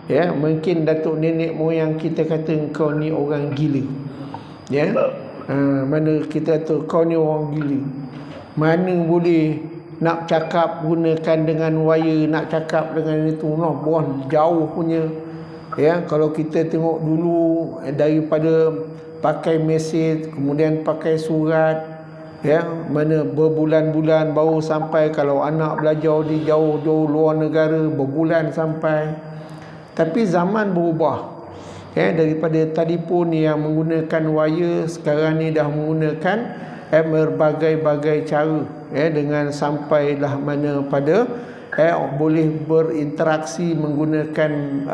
Ya, mungkin datuk nenek moyang kita kata kau ni orang gila. Ya. Mana kita tu kau ni orang gila. Mana boleh nak cakap gunakan dengan wire, nak cakap dengan itu, noh, buah jauh punya. Ya, kalau kita tengok dulu daripada pakai mesej, kemudian pakai surat, ya, mana berbulan-bulan baru sampai. Kalau anak belajar di jauh-jauh luar negara, berbulan sampai. Tapi zaman berubah. Ya, daripada telefon yang menggunakan wire, sekarang ni dah menggunakan berbagai-bagai cara, ya, dengan sampailah mana pada boleh berinteraksi menggunakan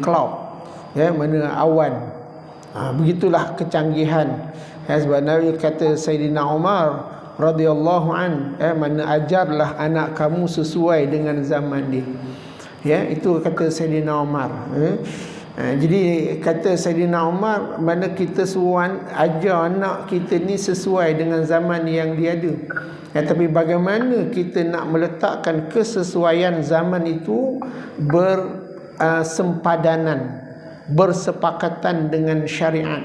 cloud, ya, mana awan. Begitulah kecanggihan. Sebab Nabi kata Sayyidina Umar radhiyallahu an, mana ajarlah anak kamu sesuai dengan zaman dia. Ya, itu kata Sayyidina Umar. Jadi kata Sayyidina Umar, mana kita suruh ajar anak kita ni sesuai dengan zaman yang dia ada. Tapi bagaimana kita nak meletakkan kesesuaian zaman itu bersempadanan, bersepakatan dengan syariat,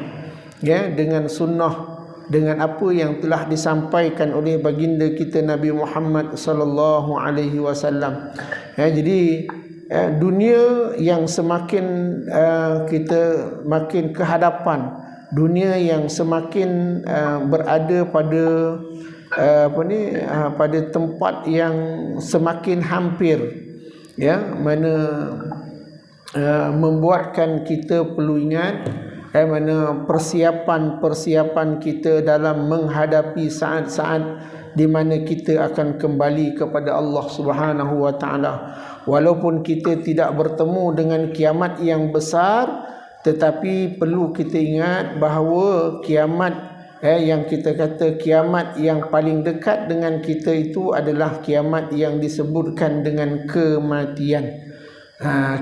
ya, dengan sunnah, dengan apa yang telah disampaikan oleh baginda kita Nabi Muhammad sallallahu alaihi wasallam. Jadi dunia yang semakin kita makin ke hadapan, dunia yang semakin berada pada pada tempat yang semakin hampir, ya, mana membuatkan kita perlu ingat mana persiapan kita dalam menghadapi saat-saat di mana kita akan kembali kepada Allah Subhanahu wa taala. Walaupun kita tidak bertemu dengan kiamat yang besar, tetapi perlu kita ingat bahawa kiamat yang kita kata kiamat yang paling dekat dengan kita itu adalah kiamat yang disebutkan dengan kematian.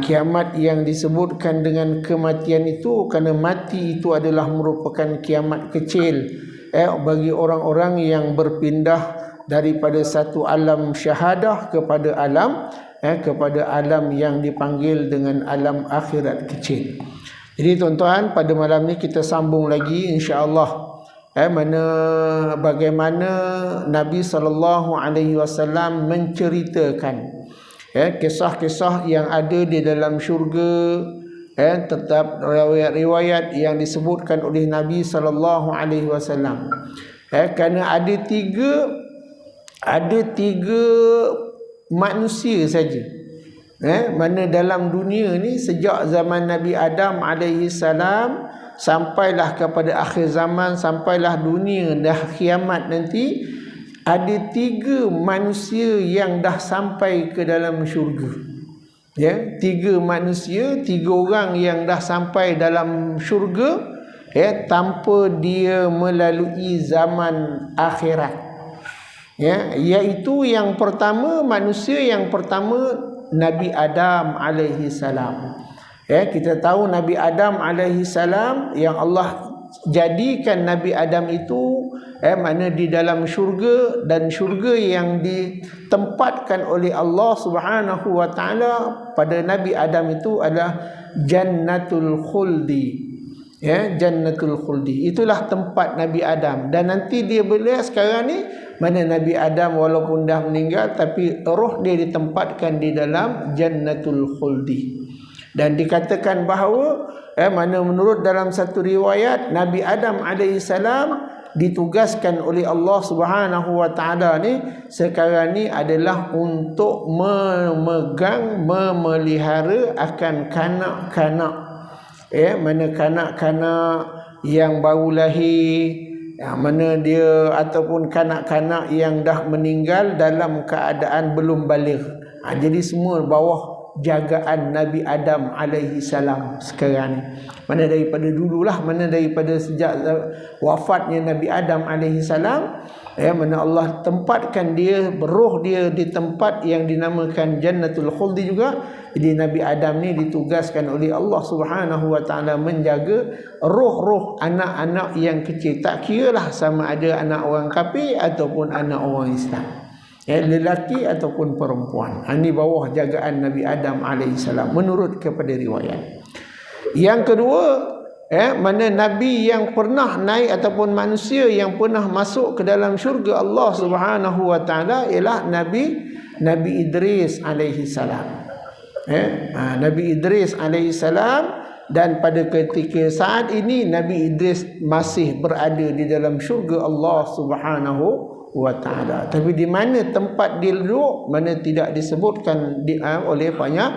Kiamat yang disebutkan dengan kematian itu kerana mati itu adalah merupakan kiamat kecil bagi orang-orang yang berpindah daripada satu alam syahadah kepada alam yang dipanggil dengan alam akhirat kecil. Jadi tuan-tuan, pada malam ni kita sambung lagi insya-Allah bagaimana Nabi SAW menceritakan kisah-kisah yang ada di dalam syurga, tetap riwayat-riwayat yang disebutkan oleh Nabi SAW. Kerana ada tiga manusia saja, mana dalam dunia ni sejak zaman Nabi Adam alaihissalam sampailah kepada akhir zaman, sampailah dunia dah kiamat nanti, ada tiga manusia yang dah sampai ke dalam syurga. Ya, tiga manusia, tiga orang yang dah sampai dalam syurga, tanpa dia melalui zaman akhirat. Ya, iaitu yang pertama, manusia yang pertama Nabi Adam alaihi salam. Kita tahu Nabi Adam alaihi salam yang Allah jadikan Nabi Adam itu mana di dalam syurga, dan syurga yang ditempatkan oleh Allah Subhanahu wa taala pada Nabi Adam itu adalah Jannatul Khuldi. Jannatul Khuldi, itulah tempat Nabi Adam. Dan nanti dia boleh sekarang ni mana Nabi Adam walaupun dah meninggal, tapi roh dia ditempatkan di dalam Jannatul Khuldi. Dan dikatakan bahawa mana menurut dalam satu riwayat, Nabi Adam alaihissalam ditugaskan oleh Allah Subhanahu wa taala ni sekarang ni adalah untuk memelihara akan kanak-kanak, mana kanak-kanak yang baru lahir, mana dia ataupun kanak-kanak yang dah meninggal dalam keadaan belum baligh. Jadi semua bawah jagaan Nabi Adam alaihi salam sekarang ni. Mana daripada dululah, mana daripada sejak wafatnya Nabi Adam alaihi salam, mana Allah tempatkan dia, roh dia di tempat yang dinamakan Jannatul Khuldi juga. Jadi Nabi Adam ni ditugaskan oleh Allah Subhanahu wa taala menjaga roh-roh anak-anak yang kecil, tak kiralah sama ada anak orang kafir ataupun anak orang Islam. lelaki ataupun perempuan. Ini bawah jagaan Nabi Adam AS menurut kepada riwayat. Yang kedua, mana Nabi yang pernah naik ataupun manusia yang pernah masuk ke dalam syurga Allah Subhanahu wa taala ialah Nabi Idris alaihi salam. Nabi Idris alaihi salam, dan pada ketika saat ini Nabi Idris masih berada di dalam syurga Allah Subhanahu wa taala. Tapi di mana tempat dia duduk, mana tidak disebutkan oleh banyak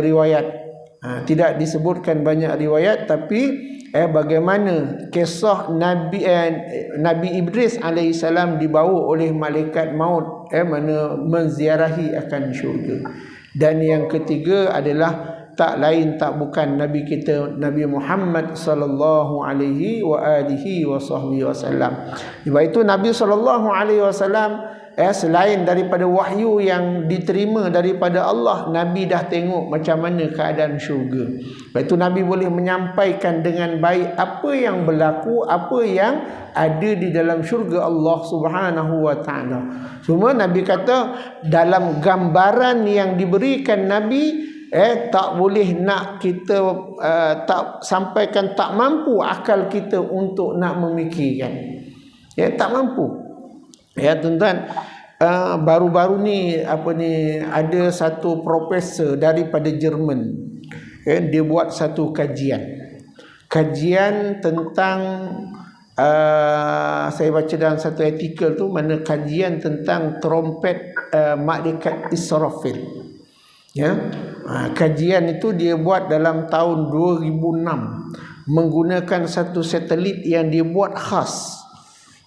riwayat. Tidak disebutkan banyak riwayat, tapi bagaimana kisah Nabi Idris alaihissalam dibawa oleh malaikat maut mana menziarahi akan syurga. Dan yang ketiga adalah tak lain tak bukan Nabi kita Nabi Muhammad sallallahu alaihi wa alihi wasallam. Sebab itu Nabi sallallahu alaihi wasallam selain daripada wahyu yang diterima daripada Allah, Nabi dah tengok macam mana keadaan syurga. Sebab itu Nabi boleh menyampaikan dengan baik apa yang berlaku, apa yang ada di dalam syurga Allah Subhanahu wa taala. Cuma Nabi kata dalam gambaran yang diberikan Nabi, tak boleh nak kita tak sampaikan, tak mampu akal kita untuk nak memikirkan. Tak mampu. Tuan-tuan, baru-baru ni ada satu profesor daripada Jerman. Dia buat satu kajian tentang saya baca dalam satu artikel tu, mana kajian tentang trompet malaikat Israfil. Kajian itu dia buat dalam tahun 2006 menggunakan satu satelit yang dia buat khas,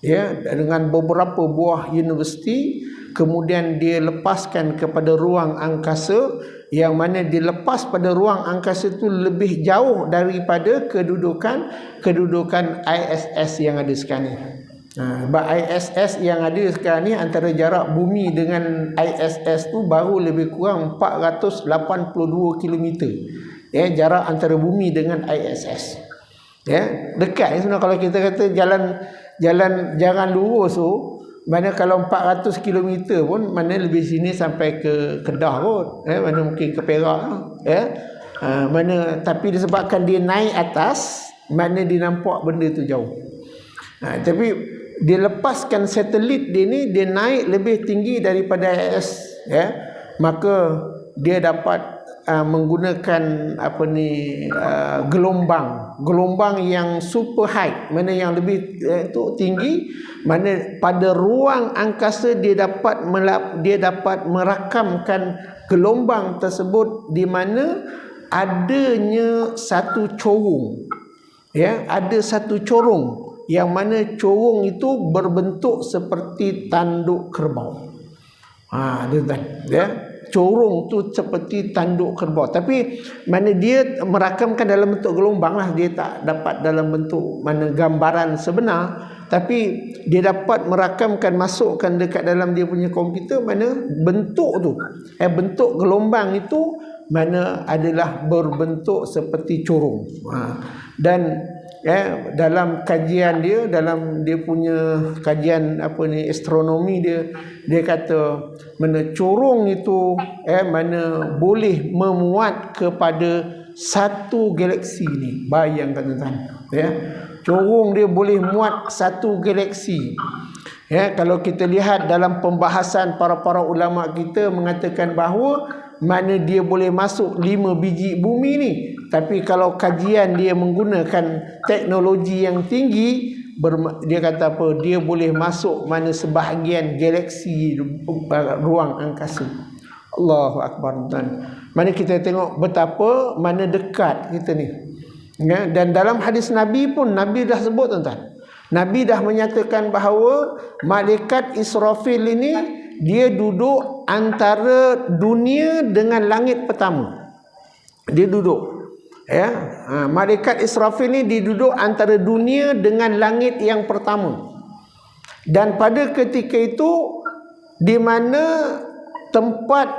dengan beberapa buah universiti. Kemudian dia lepaskan kepada ruang angkasa, yang mana dilepas pada ruang angkasa itu lebih jauh daripada kedudukan ISS yang ada sekarang ni. ISS yang ada sekarang ni, antara jarak bumi dengan ISS tu baru lebih kurang 482 km. Jarak antara bumi dengan ISS. Dekat sebenarnya kalau kita kata jalan lurus tu, mana kalau 400 km pun, mana lebih sini sampai ke Kedah kot, mana mungkin ke Perak, mana, tapi disebabkan dia naik atas, mana dia nampak benda tu jauh. Tapi dia lepaskan satelit dia ni, dia naik lebih tinggi daripada ISS, maka dia dapat menggunakan gelombang yang super high, mana yang lebih tinggi, mana pada ruang angkasa dia dapat merakamkan gelombang tersebut, di mana adanya satu corong, ada satu corong, yang mana corong itu berbentuk seperti tanduk kerbau. Corong tu seperti tanduk kerbau, tapi mana dia merakamkan dalam bentuk gelombang lah, dia tak dapat dalam bentuk mana gambaran sebenar, tapi dia dapat merakamkan, masukkan dekat dalam dia punya komputer, mana bentuk tu, bentuk gelombang itu mana adalah berbentuk seperti corong. Dan dalam kajian dia, dalam dia punya kajian astronomi dia kata mana corong itu mana boleh memuat kepada satu galaksi ni. Bayangkan tuan-tuan, corong dia boleh muat satu galaksi. Kalau kita lihat dalam pembahasan para ulama kita mengatakan bahawa mana dia boleh masuk 5 biji bumi ni, tapi kalau kajian dia menggunakan teknologi yang tinggi, dia kata dia boleh masuk mana sebahagian galaksi ruang angkasa. Allahu Akbar, tuan. Mana kita tengok betapa mana dekat kita ni. Dan dalam hadis Nabi pun, Nabi dah sebut, tuan-tuan. Nabi dah menyatakan bahawa malaikat Israfil ini dia duduk antara dunia dengan langit pertama. Dia duduk, malaikat Israfil ni diduduk antara dunia dengan langit yang pertama. Dan pada ketika itu, di mana tempat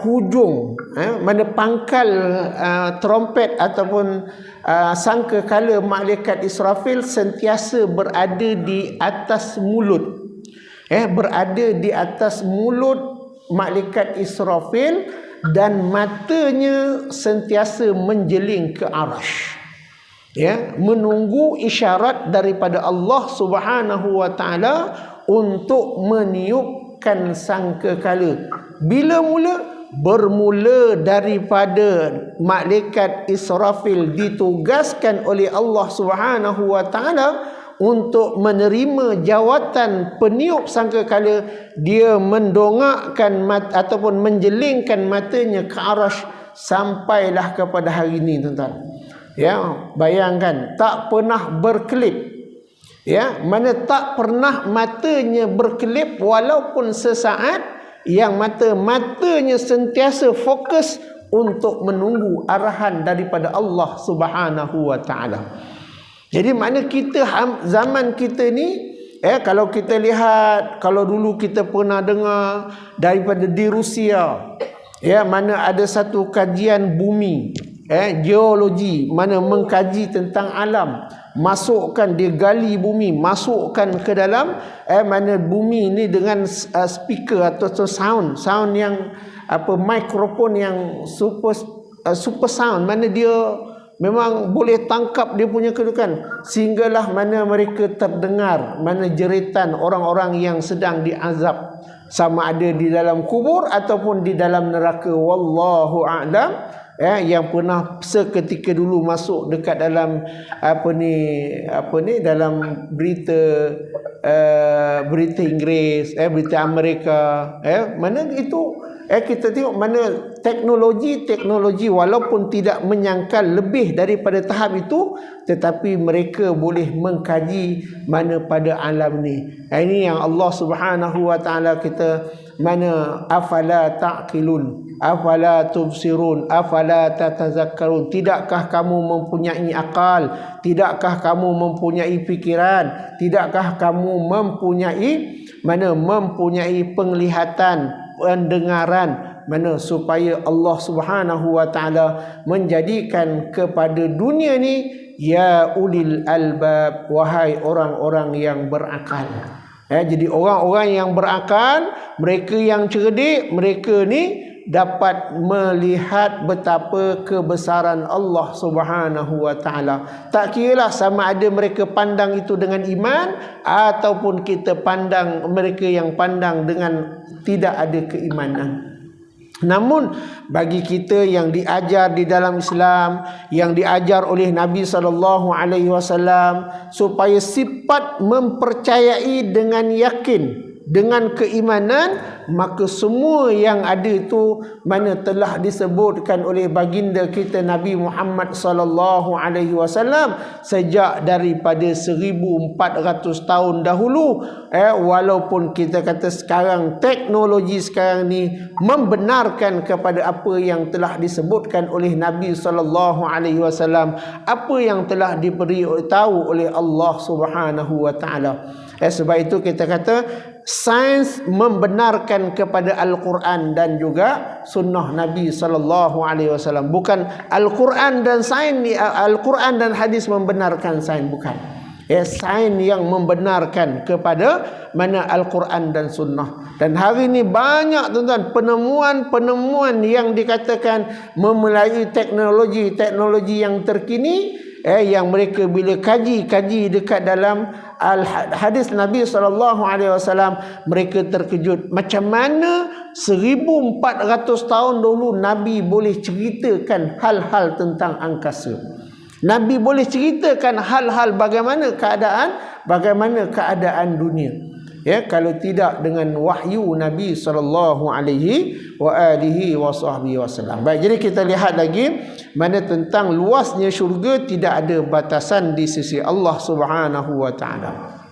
hujung, mana pangkal trompet ataupun sangkakala malaikat Israfil sentiasa berada di atas mulut. berada di atas mulut malaikat Israfil dan matanya sentiasa menjeling ke arasy, menunggu isyarat daripada Allah Subhanahu wa taala untuk meniupkan sangkakala. Bila mula? Bermula daripada malaikat Israfil ditugaskan oleh Allah Subhanahu wa taala untuk menerima jawatan peniup sangkakala, dia mendongakkan ataupun menjelingkan matanya ke arasy sampailah kepada hari ini, tuan-tuan. Bayangkan, tak pernah berkelip. Mana tak pernah matanya berkelip walaupun sesaat, yang matanya sentiasa fokus untuk menunggu arahan daripada Allah Subhanahu wa taala. Jadi mana kita zaman kita ni, kalau kita lihat, kalau dulu kita pernah dengar daripada di Rusia, mana ada satu kajian bumi, geologi, mana mengkaji tentang alam, masukkan, dia gali bumi, masukkan ke dalam mana bumi ni dengan speaker atau sound yang mikrofon yang super sound, mana dia memang boleh tangkap dia punya kedudukan, sehinggalah mana mereka terdengar mana jeritan orang-orang yang sedang diazab, sama ada di dalam kubur ataupun di dalam neraka. Wallahu a'lam. Yang pernah seketika dulu masuk dekat dalam dalam berita Inggeris, berita Amerika, mana itu kita tengok mana teknologi walaupun tidak menyangkal lebih daripada tahap itu, tetapi mereka boleh mengkaji mana pada alam ni. Ini yang Allah Subhanahu wa taala kita mana afala taqilun, afala tubsirun, afala tatazakkarun. Tidakkah kamu mempunyai akal? Tidakkah kamu mempunyai fikiran? Tidakkah kamu mempunyai penglihatan, pendengaran, mana supaya Allah Subhanahu wa taala menjadikan kepada dunia ni ya ulil albab, wahai orang-orang yang berakal. Jadi orang-orang yang berakal, mereka yang cerdik, mereka ni dapat melihat betapa kebesaran Allah Subhanahu wa taala. Tak kiralah sama ada mereka pandang itu dengan iman ataupun kita pandang mereka yang pandang dengan tidak ada keimanan. Namun bagi kita yang diajar di dalam Islam, yang diajar oleh Nabi SAW, supaya sifat mempercayai dengan yakin, dengan keimanan, maka semua yang ada itu mana telah disebutkan oleh baginda kita Nabi Muhammad sallallahu alaihi wasallam sejak daripada 1400 tahun dahulu. Walaupun kita kata sekarang teknologi sekarang ni membenarkan kepada apa yang telah disebutkan oleh Nabi sallallahu alaihi wasallam, apa yang telah diberitahu oleh Allah Subhanahu wa taala. Sebab itu kita kata sains membenarkan kepada Al-Quran dan juga sunnah Nabi sallallahu alaihi wasallam. Bukan Al-Quran dan sains, Al-Quran dan hadis membenarkan sains, bukan. Sains yang membenarkan kepada mana Al-Quran dan sunnah. Dan hari ini banyak tuan-tuan penemuan-penemuan yang dikatakan melalui teknologi yang terkini, yang mereka bila kaji dekat dalam hadis Nabi SAW, mereka terkejut macam mana 1400 tahun dahulu Nabi boleh ceritakan hal-hal tentang angkasa. Nabi boleh ceritakan hal-hal bagaimana keadaan dunia. Kalau tidak dengan wahyu Nabi SAW. Baik, jadi kita lihat lagi mana tentang luasnya syurga, tidak ada batasan di sisi Allah Subhanahu wa taala.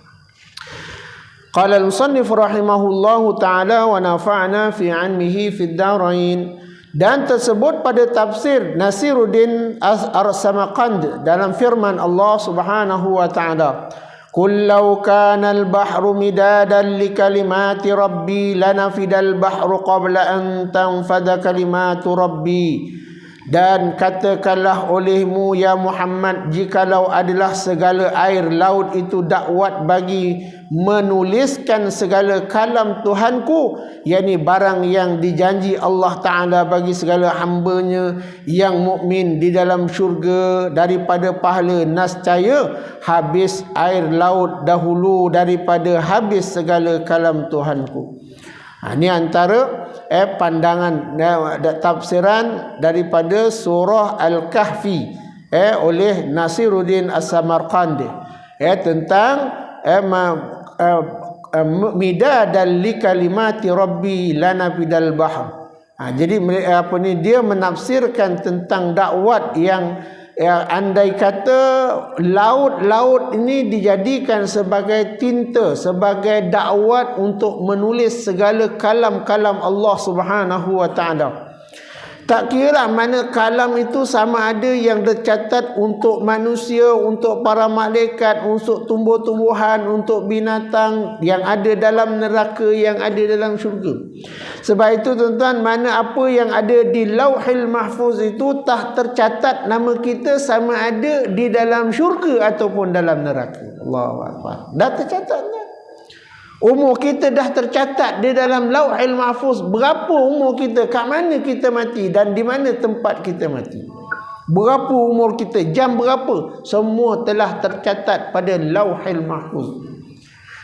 Qala al-musannif rahimahullahu taala wa nafa'na fi 'ilmihi fid darain. Dan tersebut pada tafsir Nasiruddin As-Samarqand dalam firman Allah Subhanahu wa taala, "Qul law kana al-bahru midadan li kalimati rabbi lanafidal bahru qabla an tanfada kalimatu rabbi." Dan katakanlah olehmu ya Muhammad, jikalau adalah segala air laut itu dakwat bagi menuliskan segala kalam Tuhanku, yakni barang yang dijanji Allah Ta'ala bagi segala hambanya yang mukmin di dalam syurga daripada pahala nascaya habis air laut dahulu daripada habis segala kalam Tuhanku. Ini antara pandangan tafsiran daripada surah Al-Kahfi oleh Nasiruddin As-Samarqandi tentang midadan li kalimati rabbi lana bidal bahr. Jadi dia menafsirkan tentang dakwat yang andai kata laut ini dijadikan sebagai tinta, sebagai dakwat untuk menulis segala kalam-kalam Allah Subhanahu wa taala. Tak kira mana kalam itu sama ada yang tercatat untuk manusia, untuk para malaikat, untuk tumbuh-tumbuhan, untuk binatang yang ada dalam neraka, yang ada dalam syurga. Sebab itu tuan-tuan, mana apa yang ada di Lauhil Mahfuz itu tak tercatat nama kita sama ada di dalam syurga ataupun dalam neraka. Allahu Akbar. Dah tercatatnya. Umur kita dah tercatat di dalam Lauhil Mahfuz. Berapa umur kita, kat mana kita mati dan di mana tempat kita mati. Berapa umur kita, jam berapa, semua telah tercatat pada Lauhil Mahfuz.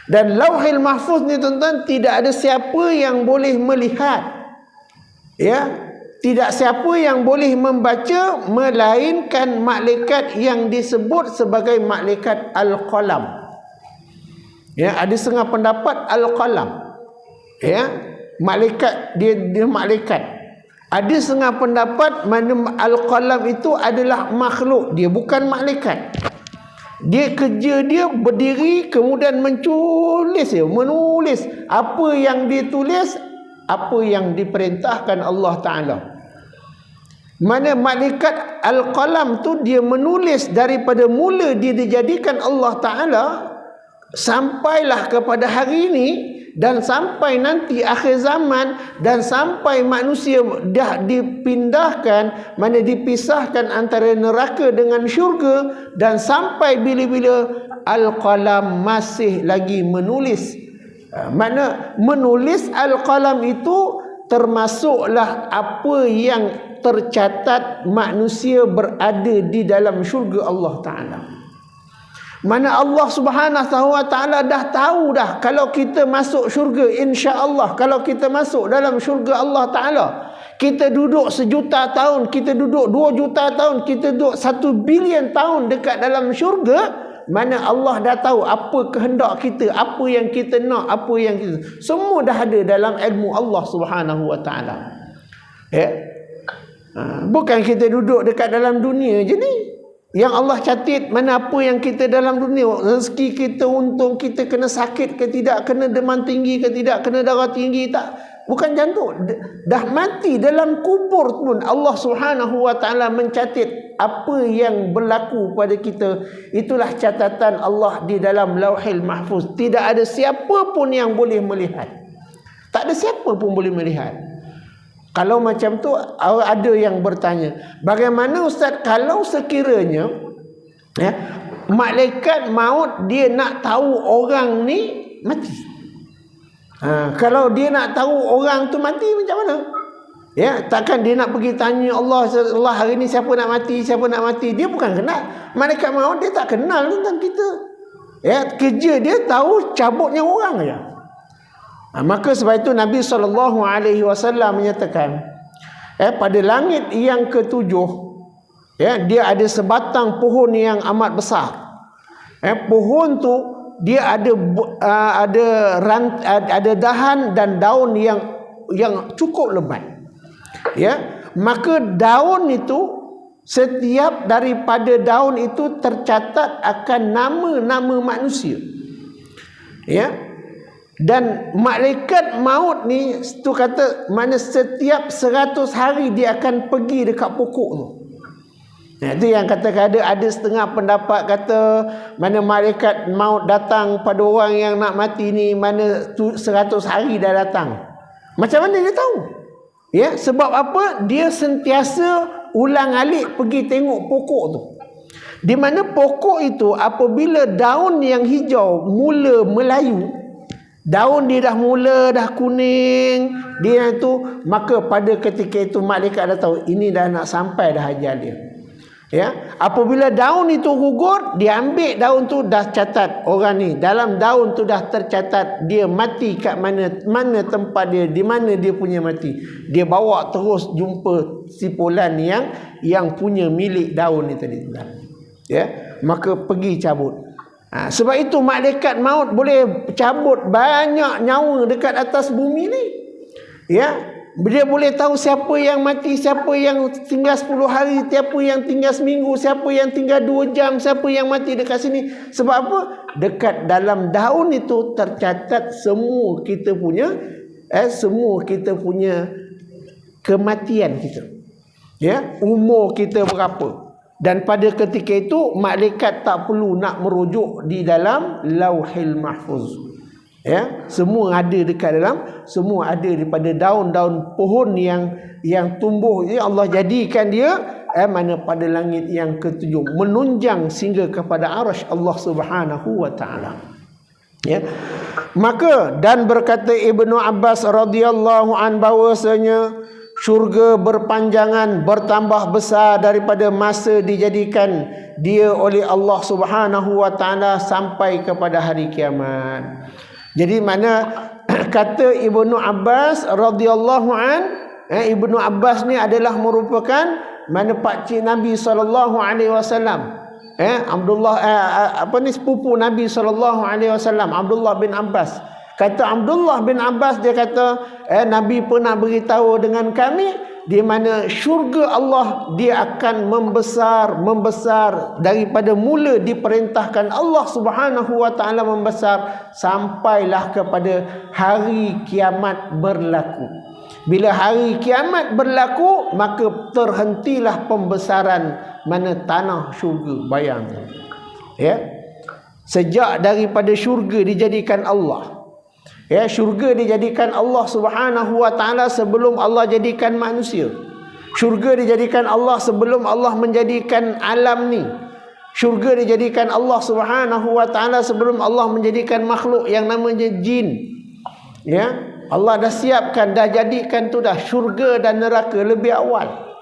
Dan Lauhil Mahfuz ni tuan-tuan, tidak ada siapa yang boleh melihat. Tidak siapa yang boleh membaca melainkan malaikat yang disebut sebagai malaikat Al-Qalam. Ada setengah pendapat Al-Qalam. Malaikat dia malaikat. Ada setengah pendapat mana Al-Qalam itu adalah makhluk, dia bukan malaikat. Dia kerja dia berdiri kemudian menulis apa yang ditulis, apa yang diperintahkan Allah Ta'ala. Mana malaikat Al-Qalam tu dia menulis daripada mula dia dijadikan Allah Ta'ala sampailah kepada hari ini, dan sampai nanti akhir zaman, dan sampai manusia dah dipindahkan, mana dipisahkan antara neraka dengan syurga, dan sampai bila-bila Al-Qalam masih lagi menulis. Mana menulis Al-Qalam itu termasuklah apa yang tercatat manusia berada di dalam syurga Allah Ta'ala. Mana Allah Subhanahu wa taala dah tahu dah kalau kita masuk syurga, insya-Allah kalau kita masuk dalam syurga Allah Taala, kita duduk 1 juta tahun, kita duduk 2 juta tahun, kita duduk 1 bilion tahun dekat dalam syurga, mana Allah dah tahu apa kehendak kita, apa yang kita nak, apa yang kita, semua dah ada dalam ilmu Allah Subhanahu wa taala. Bukan kita duduk dekat dalam dunia je ni. Yang Allah catat mana apa yang kita dalam dunia, rezeki kita, untung kita, kena sakit ke tidak, kena demam tinggi ke tidak, kena darah tinggi tak, bukan jantung. Dah mati dalam kubur pun Allah Subhanahu wa taala mencatat apa yang berlaku pada kita. Itulah catatan Allah di dalam Lauhil Mahfuz. Tidak ada siapa pun yang boleh melihat. Tak ada siapa pun boleh melihat. Kalau macam tu, ada yang bertanya, bagaimana Ustaz kalau sekiranya malaikat maut dia nak tahu orang ni mati? Kalau dia nak tahu orang tu mati macam mana? Takkan dia nak pergi tanya Allah hari ni siapa nak mati, siapa nak mati. Dia bukan kenal. Malaikat maut dia tak kenal tentang kita. Kerja dia tahu cabutnya orang saja. Maka sebab itu Nabi SAW menyatakan, pada langit yang ke-7, dia ada sebatang pohon yang amat besar. Pohon tu dia ada dahan dan daun yang cukup lebat. Maka daun itu, setiap daripada daun itu tercatat akan nama-nama manusia. Dan malaikat maut ni tu kata mana setiap 100 hari dia akan pergi dekat pokok tu. Itu yang kata ada setengah pendapat kata mana malaikat maut datang pada orang yang nak mati ni mana 100 hari dah datang. Macam mana dia tahu? Sebab apa? Dia sentiasa ulang alik pergi tengok pokok tu. Di mana pokok itu apabila daun yang hijau mula melayu, daun dia dah mula dah kuning, dia tu, maka pada ketika itu malaikat dah tahu ini dah nak sampai dah ajal dia. Ya, apabila daun itu gugur, dia ambil daun tu, dah catat orang ni dalam daun tu dah tercatat dia mati kat mana tempat dia, di mana dia punya mati. Dia bawa terus jumpa si fulan yang punya milik daun ni tadi. Ya, maka pergi cabut. Sebab itu malaikat maut boleh cabut banyak nyawa dekat atas bumi ni. Ya, dia boleh tahu siapa yang mati, siapa yang tinggal 10 hari, siapa yang tinggal seminggu, siapa yang tinggal 2 jam, siapa yang mati dekat sini. Sebab apa? Dekat dalam daun itu tercatat semua kita punya kematian kita. Ya, umur kita berapa. Dan pada ketika itu malaikat tak perlu nak merujuk di dalam Lauhil Mahfuz. Ya, semua ada dekat dalam, semua ada daripada daun-daun pohon yang tumbuh ini Allah jadikan dia mana pada langit yang ketujuh, menunjang sehingga kepada arasy Allah Subhanahu wa taala. Ya. Maka dan berkata Ibnu Abbas radhiyallahu an bahwasanya syurga berpanjangan bertambah besar daripada masa dijadikan dia oleh Allah Subhanahu wa taala sampai kepada hari kiamat. Jadi mana kata Ibnu Abbas radhiyallahu an, Ibnu Abbas ni adalah merupakan mana pakcik Nabi sallallahu alaihi wasallam. Abdullah sepupu Nabi sallallahu alaihi wasallam, Abdullah bin Abbas. Kata Abdullah bin Abbas, dia kata Nabi pernah beritahu dengan kami di mana syurga Allah dia akan membesar daripada mula diperintahkan Allah Subhanahu wa taala membesar sampailah kepada hari kiamat berlaku. Bila hari kiamat berlaku, maka terhentilah pembesaran mana tanah syurga. Bayangkan. Ya. Sejak daripada syurga dijadikan Allah. Ya, syurga dijadikan Allah Subhanahu wa taala sebelum Allah jadikan manusia. Syurga dijadikan Allah sebelum Allah menjadikan alam ni. Syurga dijadikan Allah Subhanahu wa taala sebelum Allah menjadikan makhluk yang namanya jin. Ya, Allah dah siapkan, dah jadikan tu dah syurga dan neraka lebih awal.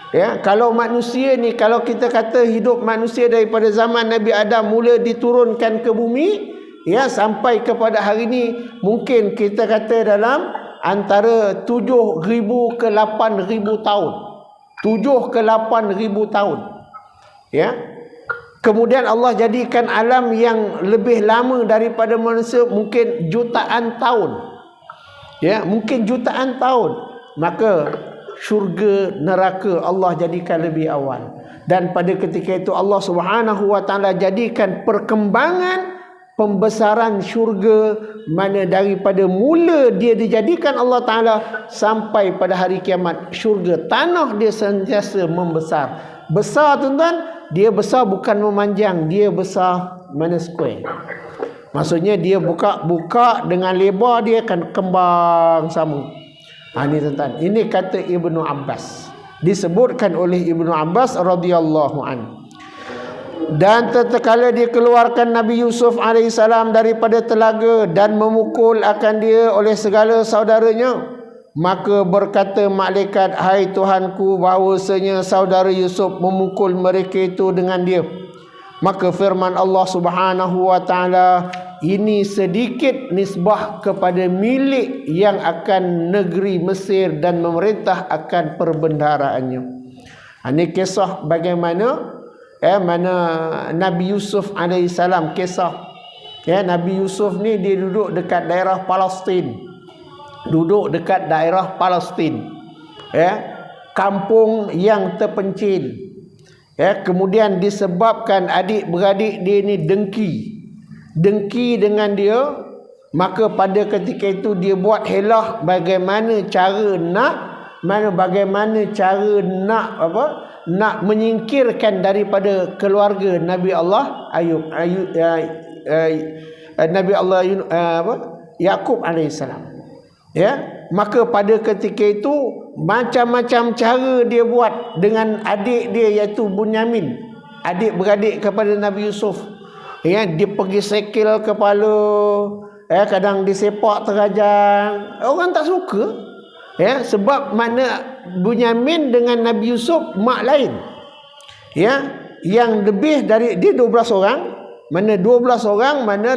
Ya, kalau manusia ni, kalau kita kata hidup manusia daripada zaman Nabi Adam mula diturunkan ke bumi, ya, sampai kepada hari ini mungkin kita kata dalam antara 7,000 ke 8,000 tahun. 7 ke 8,000 tahun. Ya. Kemudian Allah jadikan alam yang lebih lama daripada manusia, mungkin jutaan tahun. Ya, mungkin jutaan tahun. Maka syurga neraka Allah jadikan lebih awal. Dan pada ketika itu Allah Subhanahu wa taala jadikan perkembangan pembesaran syurga mana daripada mula dia dijadikan Allah Ta'ala sampai pada hari kiamat, syurga tanah dia sentiasa membesar. Besar tuan-tuan, dia besar bukan memanjang, dia besar mana square. Maksudnya dia buka dengan lebar, dia akan kembang sama. Ini tuan-tuan, ini kata Ibnu Abbas, disebutkan oleh Ibnu Abbas radhiyallahu anhu. Dan tatkala dikeluarkan Nabi Yusuf alaihissalam daripada telaga dan memukul akan dia oleh segala saudaranya, maka berkata malaikat, hai Tuhanku, bahawasanya saudara Yusuf memukul mereka itu dengan dia. Maka firman Allah Subhanahu wa taala, ini sedikit nisbah kepada milik yang akan negeri Mesir dan memerintah akan perbendaharaannya. Ini kisah bagaimana mana Nabi Yusuf alaihissalam, kisah Nabi Yusuf ni dia duduk dekat daerah Palestin. Duduk dekat daerah Palestin. Kampung yang terpencil. Kemudian disebabkan adik-beradik dia ni dengki dengan dia, maka pada ketika itu dia buat helah bagaimana cara nak menyingkirkan daripada keluarga Nabi Allah Nabi Allah Yaqub alaihissalam. Ya, maka pada ketika itu macam-macam cara dia buat dengan adik dia iaitu Bunyamin. adik-beradik kepada Nabi Yusuf. Ya, dia pergi sekil kepala, kadang disepak terajang. Orang tak suka. Ya, sebab mana Bunyamin dengan Nabi Yusuf mak lain. Ya, yang lebih dari dia 12 orang, mana 12 orang, mana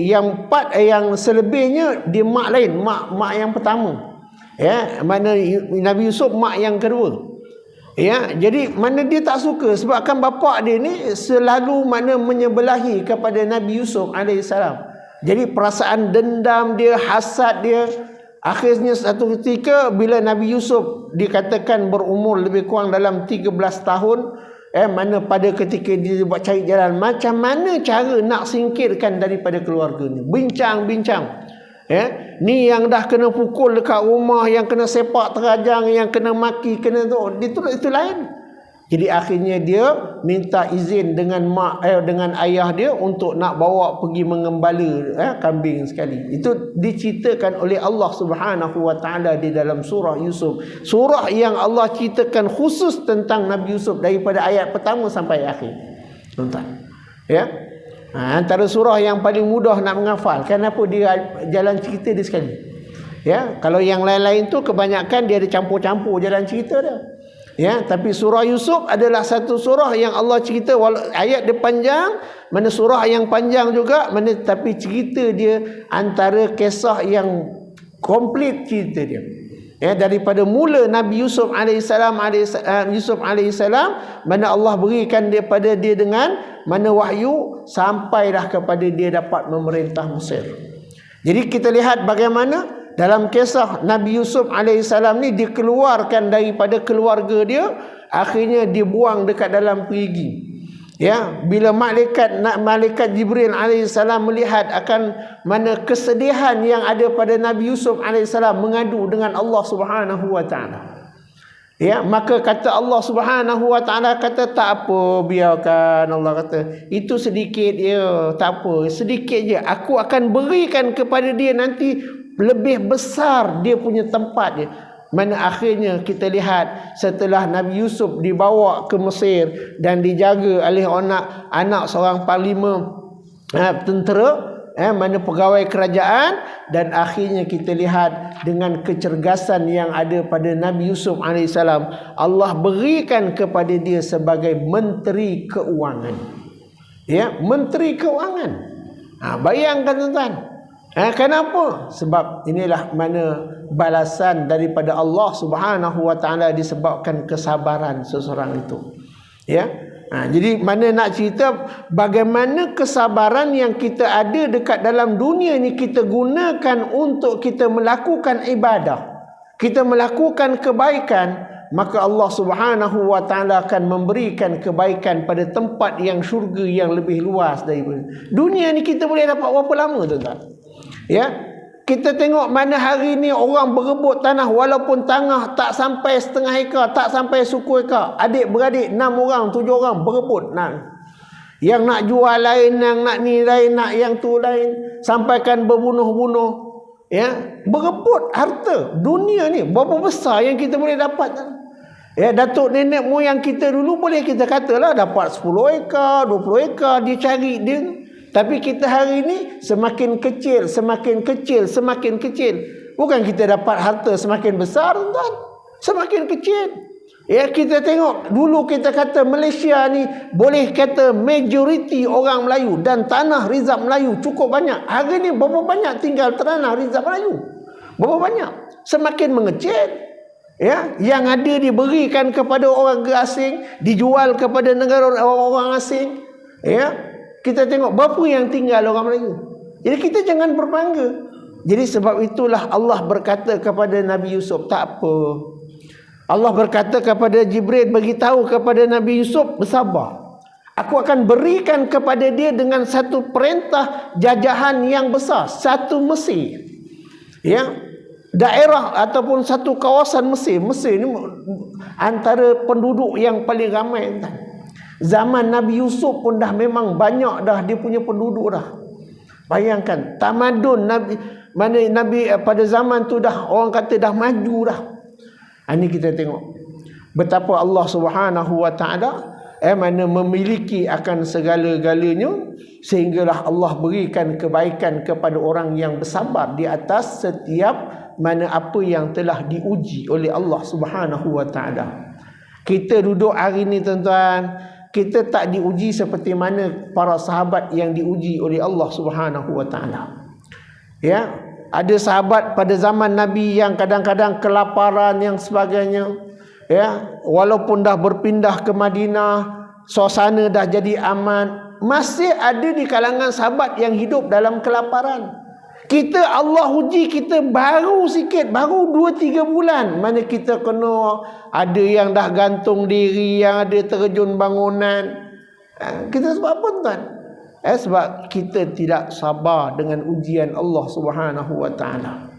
yang 4 yang selebihnya dia mak lain, mak yang pertama. Ya, mana Nabi Yusuf mak yang kedua. Ya, jadi mana dia tak suka sebabkan bapak dia ni selalu mana menyebelahi kepada Nabi Yusuf alaihissalam. Jadi perasaan dendam dia, hasad dia, akhirnya satu ketika bila Nabi Yusuf dikatakan berumur lebih kurang dalam 13 tahun, mana pada ketika dia buat cari jalan macam mana cara nak singkirkan daripada keluarga ni. Bincang-bincang. Ni yang dah kena pukul dekat rumah, yang kena sepak terajang, yang kena maki, kena itu lain. Jadi akhirnya dia minta izin dengan dengan ayah dia untuk nak bawa pergi mengembala kambing sekali. Itu diceritakan oleh Allah Subhanahu wa taala di dalam surah Yusuf. Surah yang Allah ceritakan khusus tentang Nabi Yusuf daripada ayat pertama sampai akhir. Tuan-tuan. Ya. Antara surah yang paling mudah nak menghafal. Kenapa dia jalan cerita dia sekali? Ya, kalau yang lain-lain tu kebanyakan dia ada campur-campur jalan cerita dia. Ya, tapi surah Yusuf adalah satu surah yang Allah cerita ayat dia panjang, mana surah yang panjang juga, mana tapi cerita dia antara kisah yang komplit cerita dia. Ya, daripada mula Nabi Yusuf alaihissalam mana Allah berikan daripada dia dengan mana wahyu sampailah kepada dia dapat memerintah Mesir. Jadi kita lihat bagaimana dalam kisah Nabi Yusuf alaihissalam ni dikeluarkan daripada keluarga dia, akhirnya dibuang dekat dalam perigi. Ya, bila malaikat Jibril alaihissalam melihat akan mana kesedihan yang ada pada Nabi Yusuf alaihissalam mengadu dengan Allah Subhanahu wa taala. Ya, maka kata Allah Subhanahu wa taala, kata tak apa, biarkan. Allah kata itu sedikit je, tak apa, sedikit je. Aku akan berikan kepada dia nanti lebih besar dia punya tempat dia. Mana akhirnya kita lihat setelah Nabi Yusuf dibawa ke Mesir dan dijaga oleh anak seorang panglima tentera, mana pegawai kerajaan, dan akhirnya kita lihat dengan kecergasan yang ada pada Nabi Yusuf alaihissalam, Allah berikan kepada dia sebagai menteri keuangan. Ya, menteri keuangan. Bayangkan tuan-tuan. Kenapa? Sebab inilah mana balasan daripada Allah Subhanahu wa taala disebabkan kesabaran seseorang itu. Ya. Jadi mana nak cerita bagaimana kesabaran yang kita ada dekat dalam dunia ni kita gunakan untuk kita melakukan ibadah, kita melakukan kebaikan, maka Allah Subhanahu wa taala akan memberikan kebaikan pada tempat yang syurga yang lebih luas daripada dunia ni. Kita boleh dapat berapa lama tuan-tuan? Ya, kita tengok mana hari ni orang berebut tanah, walaupun tanah tak sampai setengah ekar, tak sampai suku ekar, adik-beradik 6 orang 7 orang berebut yang nak jual lain, yang nak ni lain, nak yang tu lain, sampaikan berbunuh-bunuh. Ya, berebut harta dunia ni. Berapa besar yang kita boleh dapat? Ya, datuk nenek moyang kita dulu boleh kita katalah dapat 10 ekar 20 ekar dia cari dia. Tapi kita hari ini semakin kecil, semakin kecil, semakin kecil. Bukan kita dapat harta semakin besar, tuan. Semakin kecil. Ya, kita tengok dulu kita kata Malaysia ni boleh kata majoriti orang Melayu dan tanah rizab Melayu cukup banyak. Hari ni berapa banyak tinggal tanah rizab Melayu? Berapa banyak? Semakin mengecil. Ya, yang ada diberikan kepada orang asing, dijual kepada negara orang asing. Ya. Kita tengok berapa yang tinggal orang Melayu. Jadi kita jangan berbangga. Jadi sebab itulah Allah berkata kepada Nabi Yusuf, tak apa. Allah berkata kepada Jibril, beritahu kepada Nabi Yusuf, bersabar. Aku akan berikan kepada dia dengan satu perintah jajahan yang besar, satu Mesir. Ya, daerah ataupun satu kawasan Mesir. Mesir ni antara penduduk yang paling ramai. Zaman Nabi Yusuf pun dah memang banyak dah dia punya penduduk dah. Bayangkan tamadun Nabi pada zaman tu dah orang kata dah maju dah. Ini kita tengok betapa Allah Subhanahu wa taala mana memiliki akan segala-galanya, sehinggalah Allah berikan kebaikan kepada orang yang bersabar di atas setiap mana apa yang telah diuji oleh Allah Subhanahu wa taala. Kita duduk hari ni tuan-tuan, kita tak diuji seperti mana para sahabat yang diuji oleh Allah Subhanahu wa taala. Ya, ada sahabat pada zaman Nabi yang kadang-kadang kelaparan yang sebagainya. Ya, walaupun dah berpindah ke Madinah, suasana dah jadi aman, masih ada di kalangan sahabat yang hidup dalam kelaparan. Kita Allah uji kita baru sikit, baru 2-3 bulan, mana kita kena, ada yang dah gantung diri, yang ada terjun bangunan. Kita sebab apa tuan? Sebab kita tidak sabar dengan ujian Allah Subhanahu wa taala.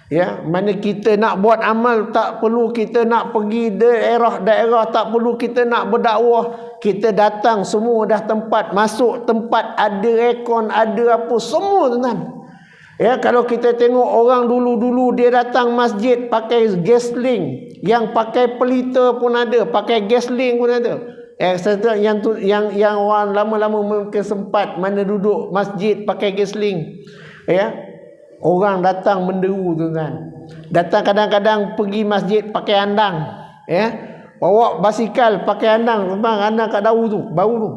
Ya, mana kita nak buat amal tak perlu kita nak pergi daerah-daerah, tak perlu kita nak berdakwah, kita datang semua dah tempat, masuk tempat ada aircon, ada apa semua tuan. Ya, kalau kita tengok orang dulu-dulu dia datang masjid pakai gasling, yang pakai pelita pun ada, pakai gasling pun ada. Yang orang lama-lama mungkin sempat mana duduk masjid pakai gasling. Ya, orang datang menderu tuan-tuan. Datang kadang-kadang pergi masjid pakai andang, ya. Bawa basikal pakai andang, memang andang kat daun tu, bau tu.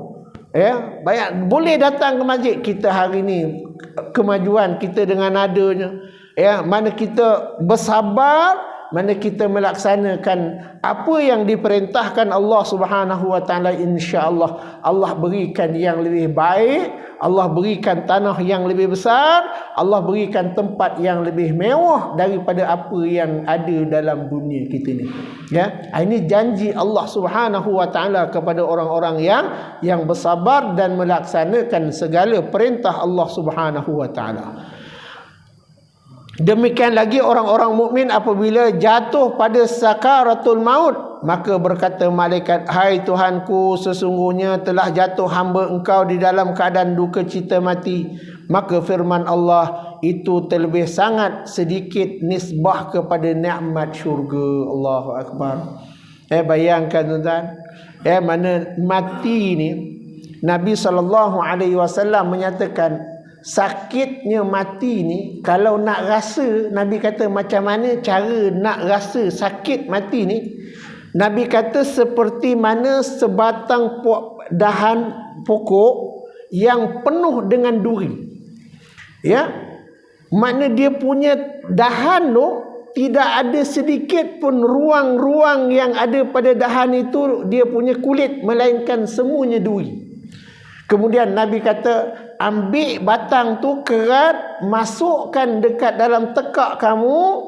Ya, banyak boleh datang ke masjid. Kita hari ni kemajuan kita dengan adanya, ya, mana kita bersabar, mana kita melaksanakan apa yang diperintahkan Allah Subhanahu wa taala, insya-Allah Allah berikan yang lebih baik, Allah berikan tanah yang lebih besar, Allah berikan tempat yang lebih mewah daripada apa yang ada dalam dunia kita ni. Ya, ini janji Allah Subhanahu wa taala kepada orang-orang yang bersabar dan melaksanakan segala perintah Allah Subhanahu wa taala. Demikian lagi orang-orang mukmin apabila jatuh pada sakaratul maut, maka berkata malaikat, "Hai Tuhanku, sesungguhnya telah jatuh hamba Engkau di dalam keadaan duka cita mati." Maka firman Allah, itu terlebih sangat sedikit nisbah kepada nikmat syurga. Allahu akbar. Bayangkan tuan-tuan, mana mati ni, Nabi SAW menyatakan sakitnya mati ni, kalau nak rasa, Nabi kata macam mana cara nak rasa sakit mati ni, Nabi kata seperti mana sebatang dahan pokok yang penuh dengan duri. Ya, makna dia punya dahan tu tidak ada sedikit pun ruang-ruang yang ada pada dahan itu dia punya kulit, melainkan semuanya duri. Kemudian Nabi kata, ambil batang tu kerat, masukkan dekat dalam tekak kamu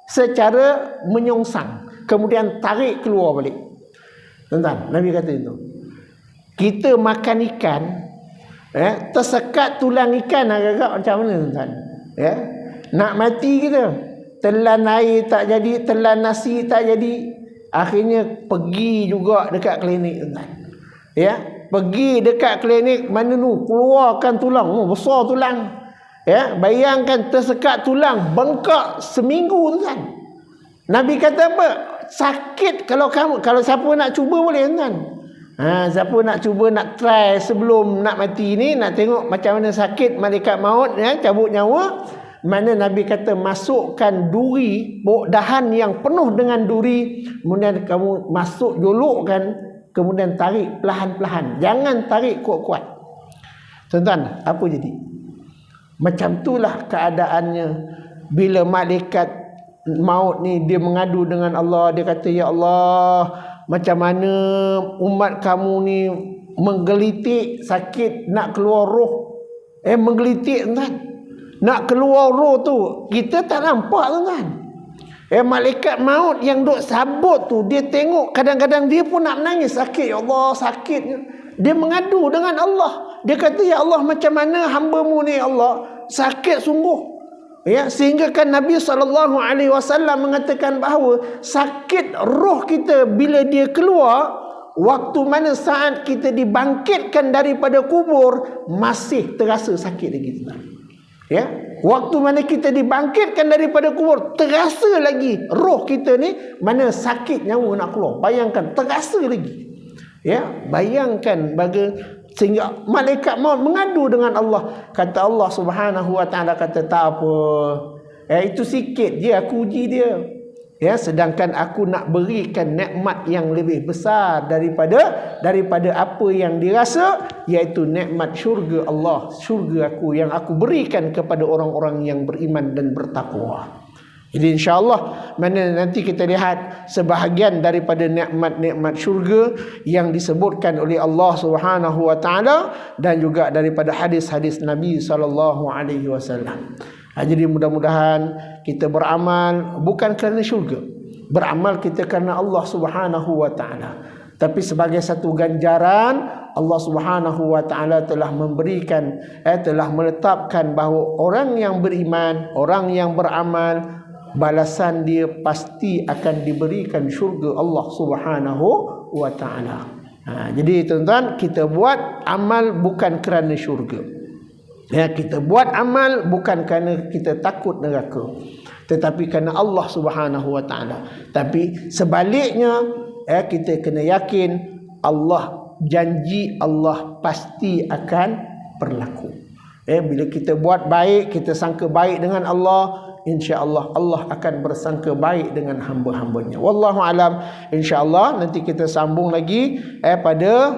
secara menyongsang, kemudian tarik keluar balik. Tuan-tuan, Nabi kata itu. Kita makan ikan, tersekat tulang ikan agak-agak macam mana tuan-tuan? Ya, nak mati kita, telan air tak jadi, telan nasi tak jadi, akhirnya pergi juga dekat klinik tuan-tuan. Ya, pergi dekat klinik, mana tu keluarkan tulang, besar tulang. Ya, bayangkan tersekat tulang, bengkak seminggu tuan. Nabi kata apa? Sakit kalau siapa nak cuba boleh tuan. Siapa nak cuba, nak try sebelum nak mati ni, nak tengok macam mana sakit malaikat maut, cabut nyawa. Mana Nabi kata masukkan duri, dahan yang penuh dengan duri, kemudian kamu masuk, jolokkan, kemudian tarik perlahan-perlahan, jangan tarik kuat-kuat. Tuan-tuan, apa jadi? Macam itulah keadaannya bila malaikat maut ni dia mengadu dengan Allah. Dia kata, ya Allah, macam mana umat kamu ni menggelitik sakit, nak keluar roh. Menggelitik tuan, nak keluar roh tu kita tak nampak tuan. Malaikat maut yang duk sabut tu, dia tengok, kadang-kadang dia pun nak menangis, sakit, ya Allah, sakit. Dia mengadu dengan Allah. Dia kata, ya Allah, macam mana hamba-Mu ni, ya Allah, sakit sungguh. Ya, sehingga kan Nabi SAW mengatakan bahawa sakit roh kita bila dia keluar, waktu mana saat kita dibangkitkan daripada kubur, masih terasa sakit lagi. Ya, waktu mana kita dibangkitkan daripada kubur, terasa lagi roh kita ni mana sakit nyawa nak keluar. Bayangkan, terasa lagi. Ya, bayangkan sehingga malaikat maut mengadu dengan Allah. Kata Allah Subhanahu wa taala, kata tak apa. Itu sikit je aku uji dia. Ya, sedangkan aku nak berikan nikmat yang lebih besar daripada apa yang dirasa, iaitu nikmat syurga Allah, syurga aku yang aku berikan kepada orang-orang yang beriman dan bertakwa. Jadi insya-Allah mana nanti kita lihat sebahagian daripada nikmat-nikmat syurga yang disebutkan oleh Allah Subhanahu wa taala dan juga daripada hadis-hadis Nabi sallallahu alaihi wasallam. Jadi mudah-mudahan kita beramal bukan kerana syurga. Beramal kita kerana Allah Subhanahu wa taala. Tapi sebagai satu ganjaran, Allah Subhanahu wa taala telah memberikan telah menetapkan bahawa orang yang beriman, orang yang beramal, balasan dia pasti akan diberikan syurga Allah Subhanahu wa taala. Jadi tuan-tuan, kita buat amal bukan kerana syurga. Ya, kita buat amal bukan kerana kita takut neraka, tetapi kerana Allah Subhanahu wa taala. Tapi sebaliknya, kita kena yakin Allah janji, Allah pasti akan berlaku. Bila kita buat baik, kita sangka baik dengan Allah, insya-Allah Allah akan bersangka baik dengan hamba-hambanya. Wallahu alam. Insya-Allah nanti kita sambung lagi pada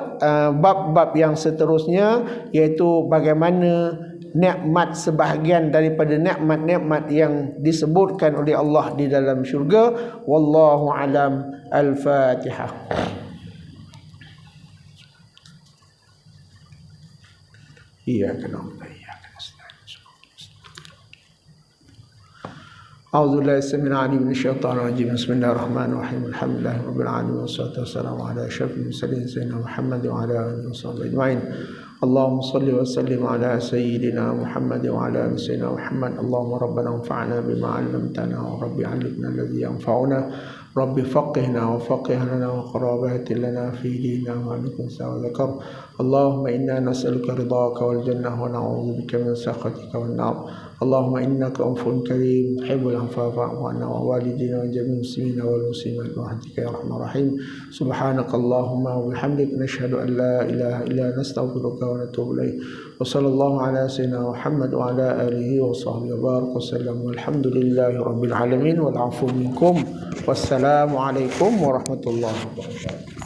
bab-bab yang seterusnya, iaitu bagaimana nikmat sebahagian daripada nikmat-nikmat yang disebutkan oleh Allah di dalam syurga. Wallahu alam. Al-Fatihah. Iyyaka na'budu wa iyyaka nasta'in. A'udzu billahi samil 'alim minasy syaithanir rajim. Bismillahirrahmanirrahim. Alhamdulillahi rabbil alamin wassalatu wassalamu ala asyrafil mursalin sayyidina Muhammad wa ala alihi washabbihi ajmain. Allahumma shalli wa sallim ala sayyidina Muhammad wa ala ali sayyidina Muhammad. Allahumma rabbana anfa'na bima 'allamtana wa rabbi 'allimna alladhi yanfa'una. Rabbi faqihna wa faqih lana wa qarabati lana fi dinina wa bikum sa'adakar. Allahumma inna nas'aluka ridhaka wal jannah wa na'udzu bika min sakhatika wan nar. Allahumma innaka afuwwun karim tuhibbul 'afwa fa'fu 'anna wa walidina wa jami'il muslimina wal muslimat bi rahmatika ya arhamar rahim. Subhanakallahumma wa bihamdika nashhadu an la ilaha illa anta nastaghfiruka wa natubu ilaik. Wa sallallahu ala sayyidina Muhammad wa ala alihi wa sahbihi wa baraka wa sallam. Walhamdulillahi rabbil alamin wal 'afwu minkum. Wassalamualaikum warahmatullahi wabarakatuh.